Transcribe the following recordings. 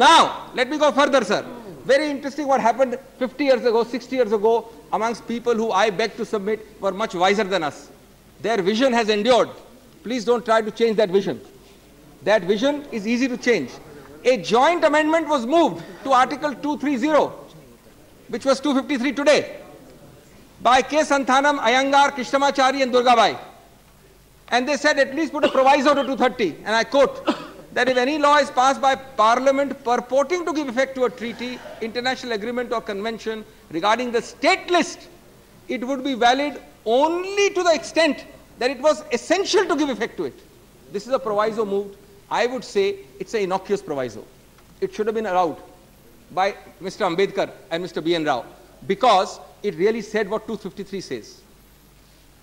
Now, let me go further, sir. Very interesting what happened 50 years ago, 60 years ago amongst people who I beg to submit were much wiser than us. Their vision has endured. Please don't try to change that vision. That vision is easy to change. A joint amendment was moved to Article 230, which was 253 today, by K. Santhanam, Iyengar, Krishnamachari and Durgabai. And they said at least put a proviso to 230, and I quote, that if any law is passed by Parliament purporting to give effect to a treaty, international agreement or convention regarding the state list, it would be valid only to the extent that it was essential to give effect to it. This is a proviso moved. I would say it's an innocuous proviso. It should have been allowed by Mr. Ambedkar and Mr. B.N. Rao because it really said what 253 says.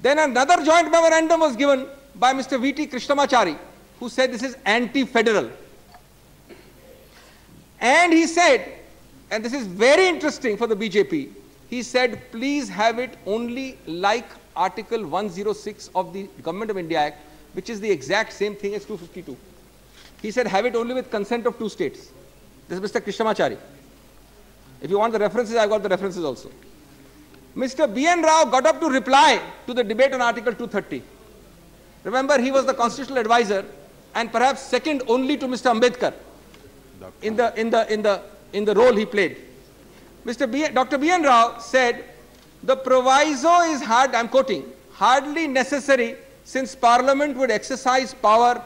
Then another joint memorandum was given by Mr. V.T. Krishnamachari, who said this is anti-federal. And he said, and this is very interesting for the BJP, he said, please have it only like Article 106 of the Government of India Act, which is the exact same thing as 252. He said, have it only with consent of 2 states. This is Mr. Krishnamachari. If you want the references, I've got the references also. Mr. B.N. Rao got up to reply to the debate on Article 230. Remember, he was the constitutional advisor and perhaps second only to Mr. Ambedkar in the role he played. Dr. B.N. Rao said, the proviso is I'm quoting, hardly necessary since Parliament would exercise power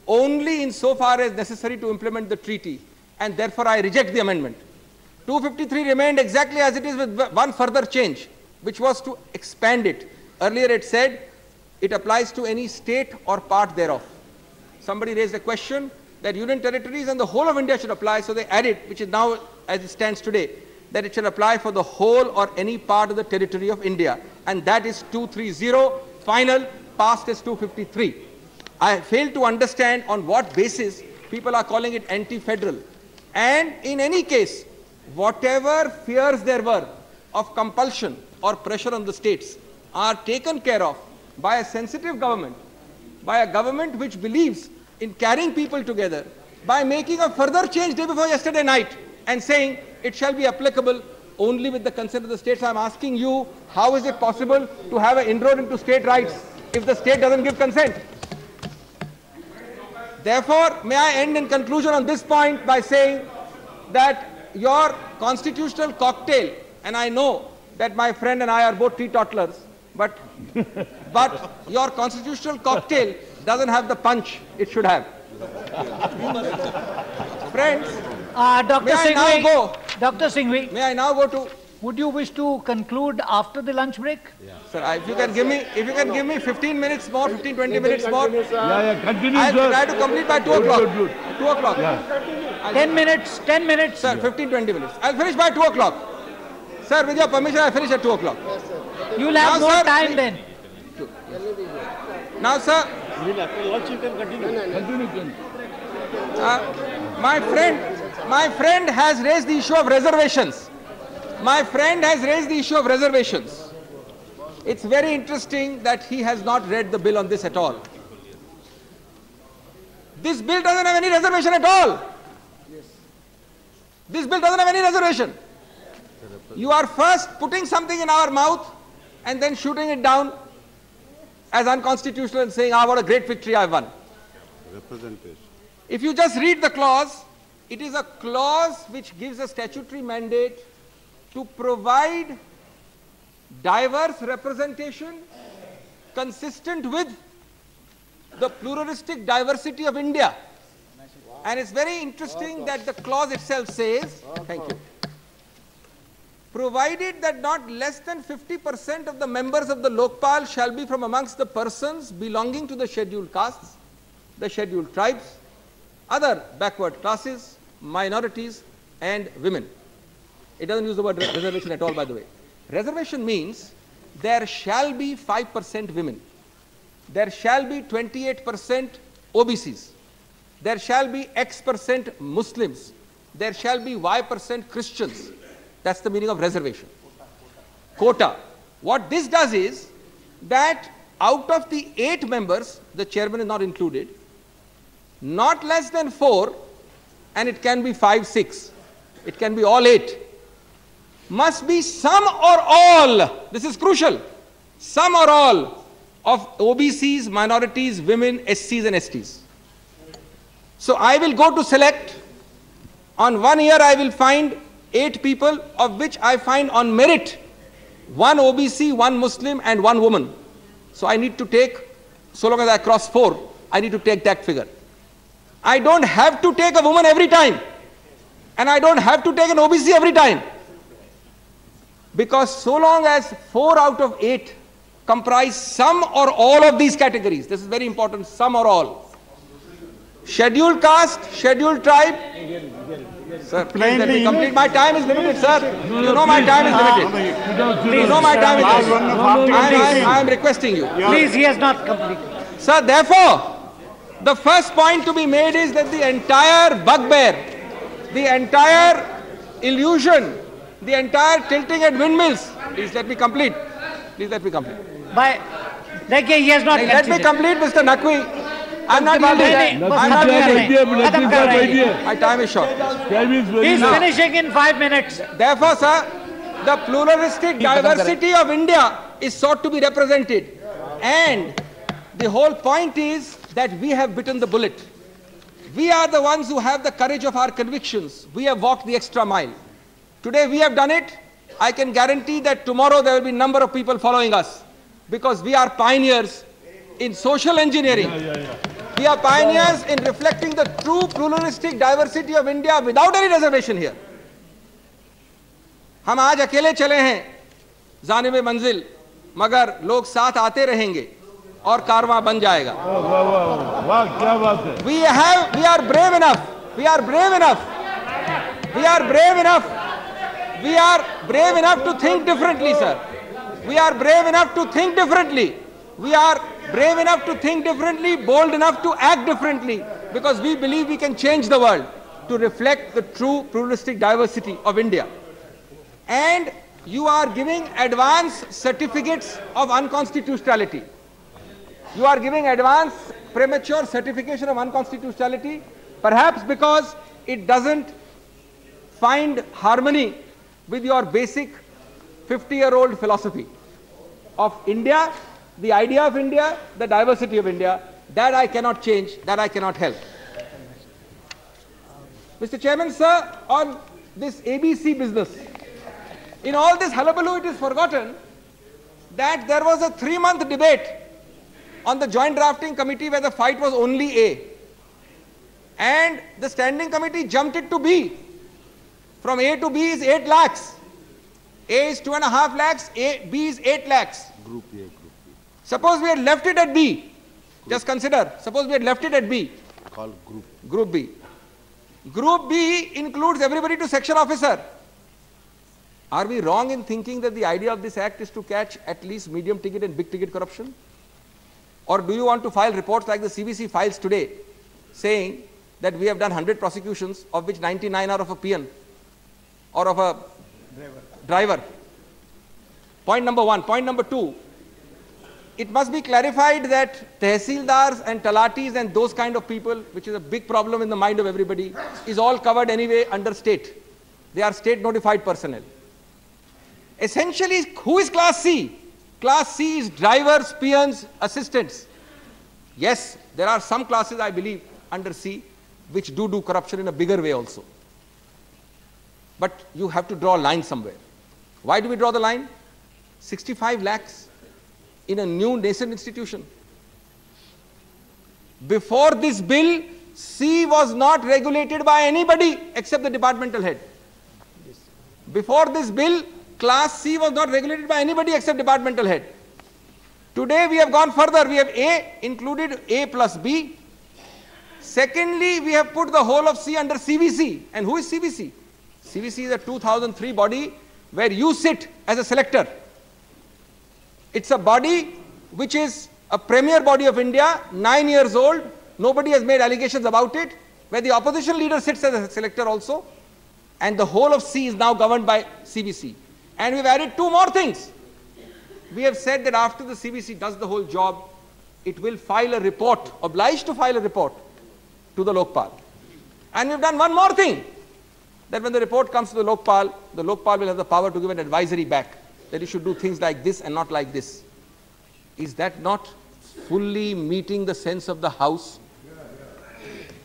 only insofar as necessary to implement the treaty, and therefore I reject the amendment. 253 remained exactly as it is with one further change, which was to expand it. Earlier it said it applies to any state or part thereof. Somebody raised a question that union territories and the whole of India should apply, so they added, which is now as it stands today, that it should apply for the whole or any part of the territory of India, and that is 230, final, passed as 253. I fail to understand on what basis people are calling it anti-federal. And in any case, whatever fears there were of compulsion or pressure on the states are taken care of by a sensitive government, by a government which believes in carrying people together, by making a further change day before yesterday night and saying it shall be applicable only with the consent of the states. I am asking you, how is it possible to have an inroad into state rights if the state doesn't give consent? Therefore, may I end in conclusion on this point by saying that your constitutional cocktail, and I know that my friend and I are both teetotalers, but your constitutional cocktail doesn't have the punch it should have. Friends, Dr. Singhvi, Dr. Singhvi, may I now go to? Would you wish to conclude after the lunch break? Yeah. Sir, if you can give me 15 minutes more, 15-20 minutes more. Continue, I'll try to complete by 2 o'clock. 2 o'clock. Yeah. 10 minutes, 10 minutes. Sir, 15-20 minutes. I'll finish by 2 o'clock. Sir, with your permission, I'll finish at 2 o'clock. You'll have more time then. Now, sir. My friend has raised the issue of reservations. It's very interesting that he has not read the bill on this at all. This bill doesn't have any reservation at all. This bill doesn't have any reservation. You are first putting something in our mouth and then shooting it down as unconstitutional and saying, what a great victory I've won. Representation. If you just read the clause, it is a clause which gives a statutory mandate to provide diverse representation consistent with the pluralistic diversity of India. And it's very interesting that the clause itself says, thank you, provided that not less than 50% of the members of the Lokpal shall be from amongst the persons belonging to the scheduled castes, the scheduled tribes, other backward classes, minorities and women. It doesn't use the word reservation at all, by the way. Reservation means there shall be 5% women, there shall be 28% OBCs, there shall be X% Muslims, there shall be Y% Christians. That's the meaning of reservation. Quota. What this does is that out of the 8 members, the chairman is not included, not less than 4 and it can be 5, 6, it can be all 8, must be some or all, this is crucial, some or all of OBCs, minorities, women, SCs and STs. So I will go to select. On 1 year I will find 8 people, of which I find on merit 1 OBC, 1 Muslim and 1 woman. So I need to take, so long as I cross 4, I need to take that figure. I don't have to take a woman every time, and I don't have to take an OBC every time, because so long as 4 out of 8 comprise some or all of these categories, this is very important, some or all. Scheduled caste, scheduled tribe. Sir, please let me complete. My time is limited, sir. You know my time is limited. You know my time is limited. I am requesting you. Please, he has not completed. Sir, therefore, the first point to be made is that the entire bugbear, the entire illusion, the entire tilting at windmills, please let me complete. Please let me complete. He has not Let me complete, Mr. Naqvi. I'm not yielding. I'm not yielding. My time is short. He's finishing in 5 minutes. Therefore, sir, the pluralistic diversity of India is sought to be represented. And the whole point is that we have bitten the bullet. We are the ones who have the courage of our convictions. We have walked the extra mile. Today we have done it. I can guarantee that tomorrow there will be a number of people following us, because we are pioneers in social engineering. We are pioneers in reflecting the true pluralistic diversity of India without any reservation here. हम आज अकेले चले हैं जाने में मंजिल, मगर लोग साथ आते रहेंगे और कारवां बन जाएगा. We are brave enough. We are brave enough. We are brave enough. We are brave enough to think differently, sir. We are brave enough to think differently. We are brave enough to think differently, bold enough to act differently, because we believe we can change the world to reflect the true pluralistic diversity of India. And you are giving advance certificates of unconstitutionality. You are giving advance premature certification of unconstitutionality, perhaps because it doesn't find harmony with your basic 50-year-old philosophy of India, the idea of India, the diversity of India. That I cannot change, that I cannot help. Mr. Chairman, sir, on this ABC business, in all this hullabaloo, it is forgotten that there was a 3-month debate on the joint drafting committee where the fight was only A. And the standing committee jumped it to B. From A to B is 8 lakhs. A is 2.5 lakhs, B is 8 lakhs. Group A, Group B. Suppose we had left it at B. Just consider, suppose we had left it at B. Called Group. Group B. Group B includes everybody to section officer. Are we wrong in thinking that the idea of this act is to catch at least medium ticket and big ticket corruption? Or do you want to file reports like the CBC files today, saying that we have done 100 prosecutions, of which 99 are of a peon or of a driver? Point number 1. Point number 2, it must be clarified that tehsildars and talatis and those kind of people, which is a big problem in the mind of everybody, is all covered anyway under state. They are state notified personnel. Essentially, who is class C? Class C is drivers, peons, assistants. Yes, there are some classes, I believe, under C, which do corruption in a bigger way also. But you have to draw a line somewhere. Why do we draw the line? 65 lakhs in a new nascent institution. Before this bill, C was not regulated by anybody except the departmental head. Before this bill, class C was not regulated by anybody except departmental head. Today we have gone further. We have A, included A plus B. Secondly, we have put the whole of C under CBC. And who is CBC? CBC is a 2003 body where you sit as a selector. It's a body which is a premier body of India, 9 years old. Nobody has made allegations about it, where the opposition leader sits as a selector also. And the whole of C is now governed by CBC. And we've added 2 more things. We have said that after the CBC does the whole job, it will file a report, obliged to file a report to the Lokpal. And we've done one more thing, that when the report comes to the Lokpal will have the power to give an advisory back, that you should do things like this and not like this. Is that not fully meeting the sense of the House,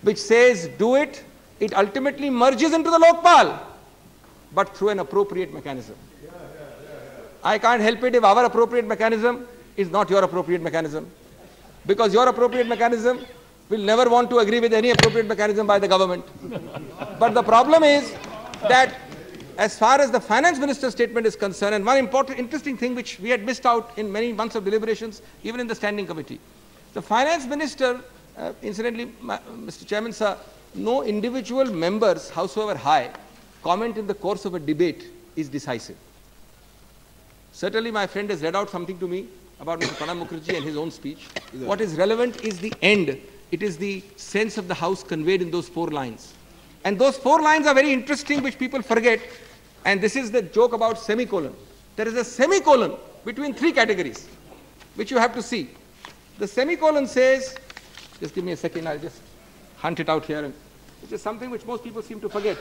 which says do it, it ultimately merges into the Lokpal, but through an appropriate mechanism. I can't help it if our appropriate mechanism is not your appropriate mechanism, because your appropriate mechanism will never want to agree with any appropriate mechanism by the government. But the problem is that as far as the finance minister's statement is concerned, and one important, interesting thing which we had missed out in many months of deliberations, even in the standing committee, the finance minister, incidentally, Mr. Chairman, sir, no individual members, howsoever high, comment in the course of a debate is decisive. Certainly my friend has read out something to me about Mr. Pranab Mukherjee and his own speech. What is relevant is the end. It is the sense of the House conveyed in those 4 lines. And those 4 lines are very interesting, which people forget. And this is the joke about semicolon. There is a semicolon between 3 categories, which you have to see. The semicolon says, just give me a second, I'll just hunt it out here, which is something which most people seem to forget.